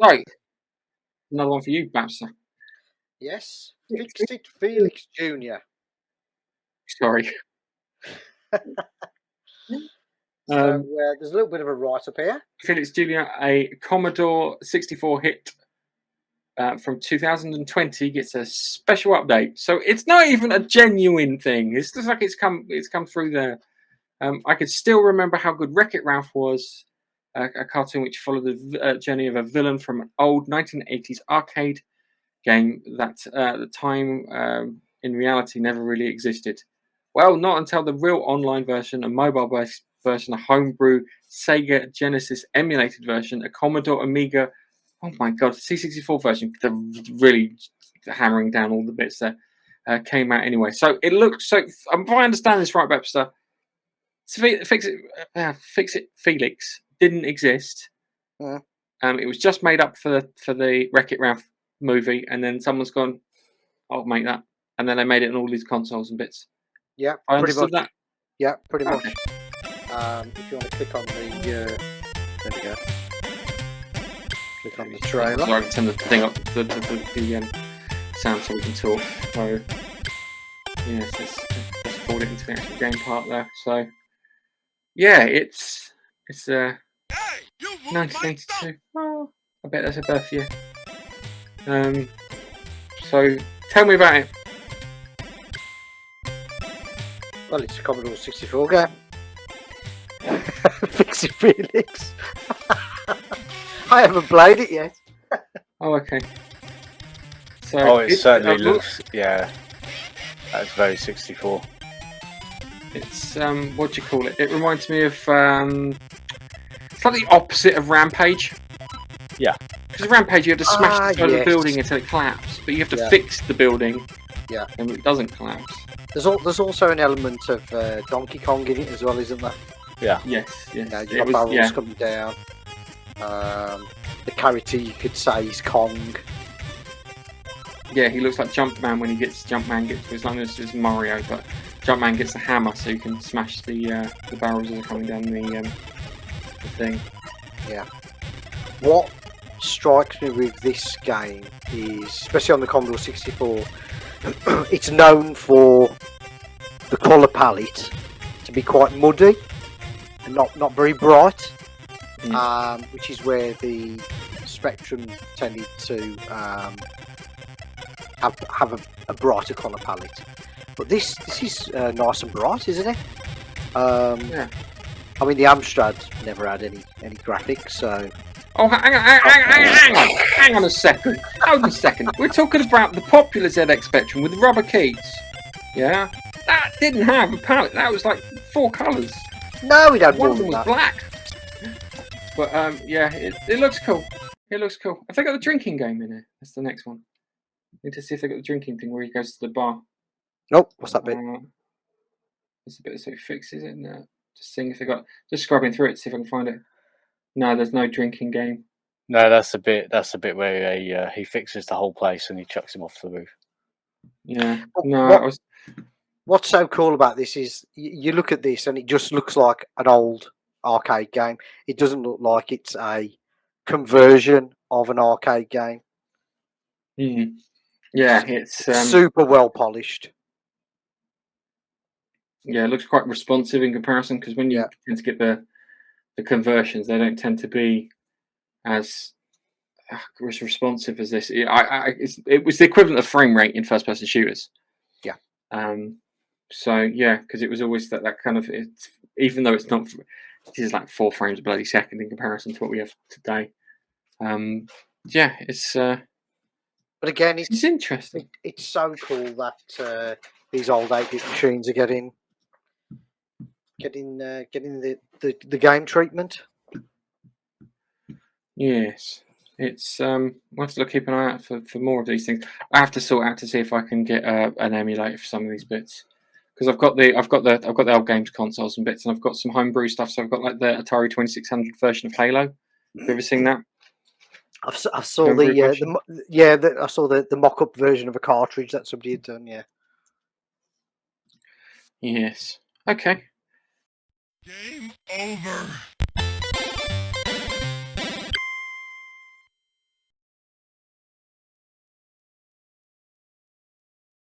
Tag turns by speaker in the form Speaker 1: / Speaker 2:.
Speaker 1: So, another one for you, Babster.
Speaker 2: Yes, Fix It Felix Jr.
Speaker 1: Sorry.
Speaker 2: So there's a little bit of a write-up here.
Speaker 1: Felix Jr., a Commodore 64 hit from 2020, gets a special update. So it's not even a genuine thing. It's just like it's come through there. I could still remember how good Wreck-It Ralph was, a cartoon which followed the journey of a villain from an old 1980s arcade game that at the time in reality never really existed. Well, not until the real online version, a mobile-based version, a homebrew Sega Genesis emulated version, a Commodore Amiga, oh my god, C64 version, they're really hammering down all the bits there, came out anyway. So it looks, so if I understand this right, Webster, Fix It Felix didn't exist.
Speaker 2: Yeah.
Speaker 1: It was just made up for the Wreck-It Ralph movie, and then someone's gone, I'll make that, and then they made it on all these consoles and bits.
Speaker 2: Yeah,
Speaker 1: I understood that.
Speaker 2: Yeah, pretty much.
Speaker 1: Okay.
Speaker 2: If you want to click on the, there we go. Click on the trailer.
Speaker 1: So I can turn the thing up, the sound so we can talk. So yes, let's forward it into the actual game part there. So yeah, it's 1982. Oh, I bet that's a birth year. So tell me about it.
Speaker 2: Well, it's a Commodore 64 game. Fix It Felix. I haven't played it yet.
Speaker 1: Oh, okay. So
Speaker 3: it certainly looks, yeah, that's very 64.
Speaker 1: It's what do you call it? It reminds me of it's like the opposite of Rampage.
Speaker 3: Yeah.
Speaker 1: Because Rampage you have to smash the building until it collapses, but you have to fix the building.
Speaker 2: Yeah.
Speaker 1: And it doesn't collapse.
Speaker 2: There's also an element of Donkey Kong in it as well, isn't there?
Speaker 3: Yeah.
Speaker 1: Yes.
Speaker 2: You know, you've got barrels coming down. The character you could say is Kong.
Speaker 1: Yeah, he looks like Jumpman when he gets as long as it's Mario, but Jumpman gets the hammer so you can smash the barrels that are coming down the thing.
Speaker 2: Yeah. What strikes me with this game is, especially on the Commodore 64, it's known for the colour palette to be quite muddy and not very bright, which is where the Spectrum tended to have a brighter colour palette. But this is nice and bright, isn't it?
Speaker 1: Yeah.
Speaker 2: I mean, the Amstrad never had any graphics, so.
Speaker 1: Oh, hang on a second. Hold on a second. We're talking about the popular ZX Spectrum with rubber keys. Yeah? That didn't have a palette. That was like 4 colours.
Speaker 2: No, we don't.
Speaker 1: One of them was black. But yeah, it looks cool. It looks cool. Have they got the drinking game in it? That's the next one. Need to see if they got the drinking thing where he goes to the bar.
Speaker 2: Nope. What's that bit?
Speaker 1: It's a bit so fixes it. No. Just seeing if they got. Just scrubbing through it, see if I can find it. No, there's no drinking game.
Speaker 3: No, that's the bit where he fixes the whole place and he chucks him off the roof.
Speaker 1: Yeah. No,
Speaker 2: what's so cool about this is you look at this and it just looks like an old arcade game. It doesn't look like it's a conversion of an arcade game.
Speaker 1: Mm. Yeah, it's
Speaker 2: super well polished.
Speaker 1: Yeah, it looks quite responsive in comparison because when you tend to get the conversions, they don't tend to be as responsive as this. It was the equivalent of frame rate in first-person shooters.
Speaker 2: Yeah.
Speaker 1: So yeah, because it was always that kind of. Even though it's not, this is like 4 frames a bloody second in comparison to what we have today. Yeah, it's.
Speaker 2: But again,
Speaker 1: it's interesting.
Speaker 2: It's so cool that these old 8-bit machines are getting the game treatment.
Speaker 1: Yes, it's we'll have to keep an eye out for more of these things. I have to sort out to see if I can get an emulator for some of these bits because I've got the old games consoles and bits, and I've got some homebrew stuff. So I've got like the Atari 2600 version of Halo. Have you ever seen that?
Speaker 2: I saw I saw the mock-up version of a cartridge that somebody had done. Yeah.
Speaker 1: Yes. Okay.
Speaker 4: Game over.